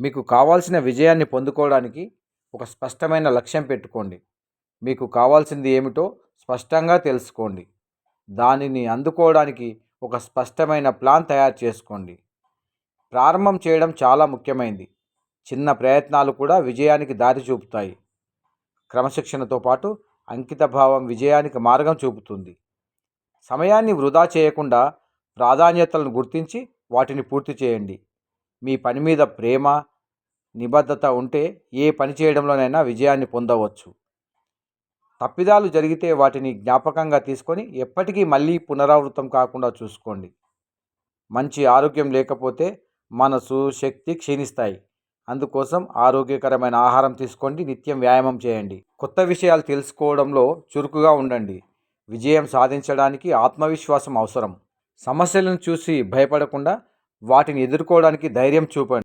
మీకు కావాల్సిన విజయాన్ని పొందుకోవడానికి ఒక స్పష్టమైన లక్ష్యం పెట్టుకోండి. మీకు కావాల్సింది ఏమిటో స్పష్టంగా తెలుసుకోండి. దానిని అందుకోవడానికి ఒక స్పష్టమైన ప్లాన్ తయారు చేసుకోండి. ప్రారంభం చేయడం చాలా ముఖ్యమైనది. చిన్న ప్రయత్నాలు కూడా విజయానికి దారి చూపుతాయి. క్రమశిక్షణతో పాటు అంకితభావం విజయానికి మార్గం చూపుతుంది. సమయాన్ని వృధా చేయకుండా ప్రాధాన్యతలను గుర్తించి వాటిని పూర్తి చేయండి. మీ పని మీద ప్రేమ, నిబద్ధత ఉంటే ఏ పని చేయడంలోనైనా విజయాన్ని పొందవచ్చు. తప్పిదాలు జరిగితే వాటిని జ్ఞాపకంగా తీసుకొని ఎప్పటికీ మళ్ళీ పునరావృతం కాకుండా చూసుకోండి. మంచి ఆరోగ్యం లేకపోతే మనసు, శక్తి క్షీణిస్తాయి. అందుకోసం ఆరోగ్యకరమైన ఆహారం తీసుకోండి, నిత్యం వ్యాయామం చేయండి. కొత్త విషయాలు తెలుసుకోవడంలో చురుకుగా ఉండండి. విజయం సాధించడానికి ఆత్మవిశ్వాసం అవసరం. సమస్యలను చూసి భయపడకుండా వాటిని ఎదుర్కోవడానికి ధైర్యం చూపండి.